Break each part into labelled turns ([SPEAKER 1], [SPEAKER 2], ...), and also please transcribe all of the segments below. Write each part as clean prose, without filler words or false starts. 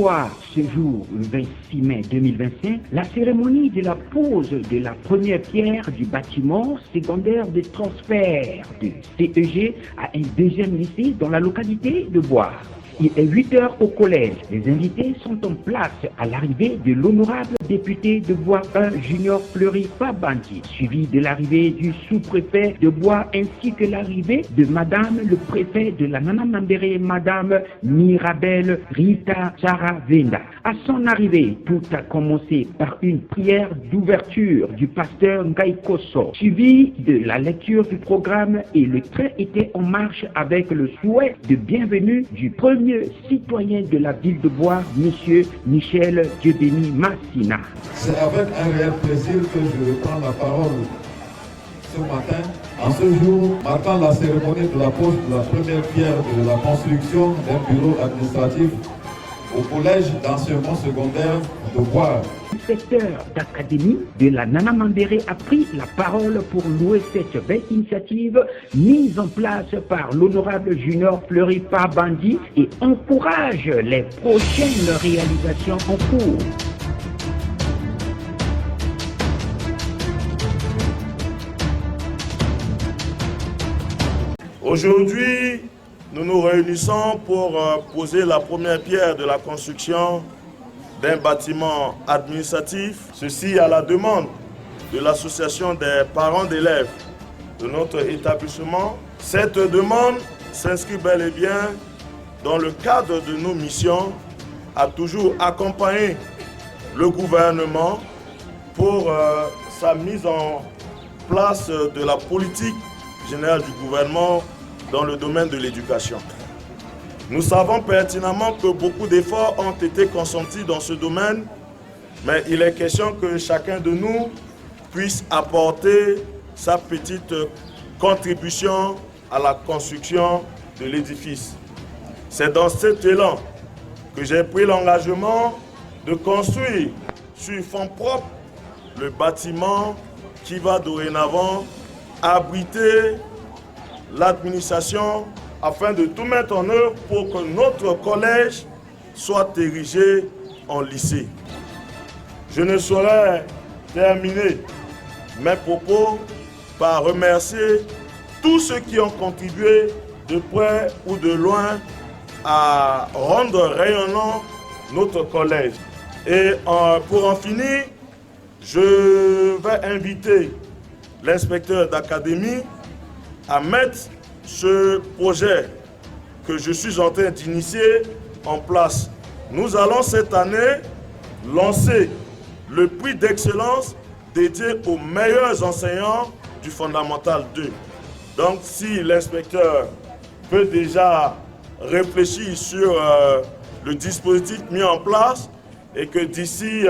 [SPEAKER 1] recevoir ce jour, le 26 mai 2025, la cérémonie de la pose de la première pierre du bâtiment secondaire de transfert de CEG à un deuxième lycée dans la localité de Boire. Il est 8 heures au collège. Les invités sont en place à l'arrivée de l'honorable député de Bois 1 Junior Fleury Pabandi, suivi de l'arrivée du sous-préfet de Bois ainsi que l'arrivée de Madame le préfet de la Nana Mambéré, Madame Mirabel Rita Charavenda. À son arrivée, tout a commencé par une prière d'ouverture du pasteur Ngaïkoso, suivi de la lecture du programme et le train était en marche avec le souhait de bienvenue du premier citoyen de la ville de Bois, Monsieur Michel Dieudéni Massina.
[SPEAKER 2] C'est avec un réel plaisir que je prends la parole ce matin, en ce jour marquant la cérémonie de la pose de la première pierre de la construction d'un bureau administratif au collège d'enseignement secondaire de Bois.
[SPEAKER 1] L'inspecteur d'académie de la Nana Mambéré a pris la parole pour louer cette belle initiative mise en place par l'honorable Junior Fleury Pabandi et encourage les prochaines réalisations en cours.
[SPEAKER 3] Aujourd'hui, nous nous réunissons pour poser la première pierre de la construction d'un bâtiment administratif, ceci à la demande de l'association des parents d'élèves de notre établissement. Cette demande s'inscrit bel et bien dans le cadre de nos missions à toujours accompagner le gouvernement pour sa mise en place de la politique générale du gouvernement dans le domaine de l'éducation. Nous savons pertinemment que beaucoup d'efforts ont été consentis dans ce domaine, mais il est question que chacun de nous puisse apporter sa petite contribution à la construction de l'édifice. C'est dans cet élan que j'ai pris l'engagement de construire sur fonds propres le bâtiment qui va dorénavant abriter l'administration afin de tout mettre en œuvre pour que notre collège soit érigé en lycée. Je ne saurais terminer mes propos par remercier tous ceux qui ont contribué de près ou de loin à rendre rayonnant notre collège. Et pour en finir, je vais inviter l'inspecteur d'académie à mettre ce projet que je suis en train d'initier en place. Nous allons cette année lancer le prix d'excellence dédié aux meilleurs enseignants du Fondamental 2. Donc si l'inspecteur peut déjà réfléchir sur le dispositif mis en place et que d'ici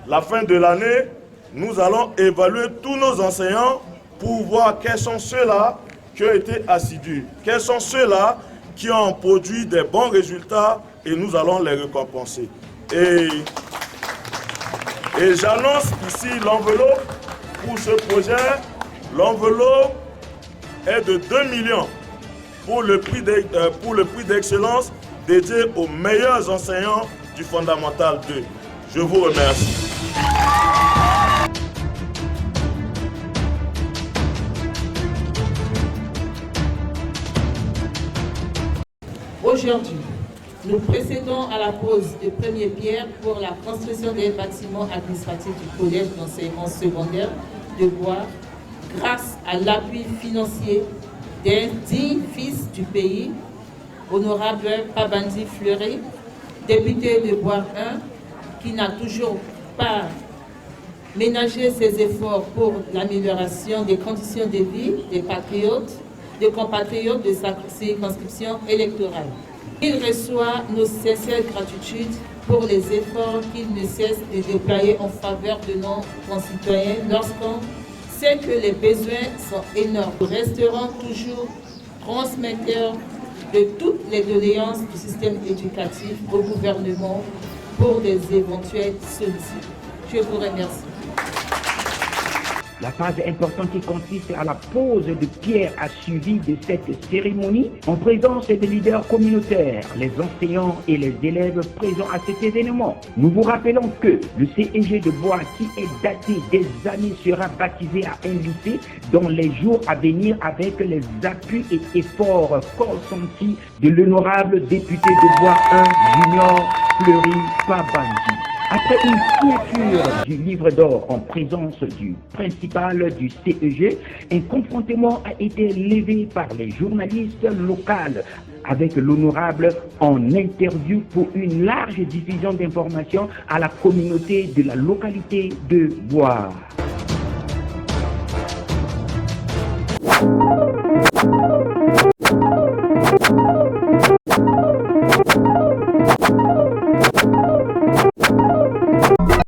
[SPEAKER 3] la fin de l'année, nous allons évaluer tous nos enseignants pour voir quels sont ceux-là qui ont été assidus, quels sont ceux-là qui ont produit des bons résultats et nous allons les récompenser. Et j'annonce ici l'enveloppe pour ce projet. L'enveloppe est de 2 millions pour le prix d'excellence dédié aux meilleurs enseignants du Fondamental 2. Je vous remercie.
[SPEAKER 4] Aujourd'hui, nous procédons à la pose de première pierre pour la construction des bâtiments administratifs du collège d'enseignement secondaire de Bois grâce à l'appui financier d'un digne fils du pays, honorable Pabandi Fleury, député de Bois 1, qui n'a toujours pas ménagé ses efforts pour l'amélioration des conditions de vie des compatriotes de sa circonscription électorale. Il reçoit nos sincères gratitudes pour les efforts qu'il ne cesse de déployer en faveur de nos concitoyens lorsqu'on sait que les besoins sont énormes. Nous resterons toujours transmetteurs de toutes les doléances du système éducatif au gouvernement pour des éventuelles solutions. Je vous remercie.
[SPEAKER 1] La phase importante qui consiste à la pose de pierre a suivi de cette cérémonie en présence des leaders communautaires, les enseignants et les élèves présents à cet événement. Nous vous rappelons que le CEG de Bois, qui est daté des années, sera baptisé à un lycée dans les jours à venir avec les appuis et efforts consentis de l'honorable député de Bois 1 Junior Fleury Pabandi. Après une signature du livre d'or en présence du principal du CEG, un confrontement a été levé par les journalistes locaux avec l'honorable en interview pour une large diffusion d'informations à la communauté de la localité de Bois.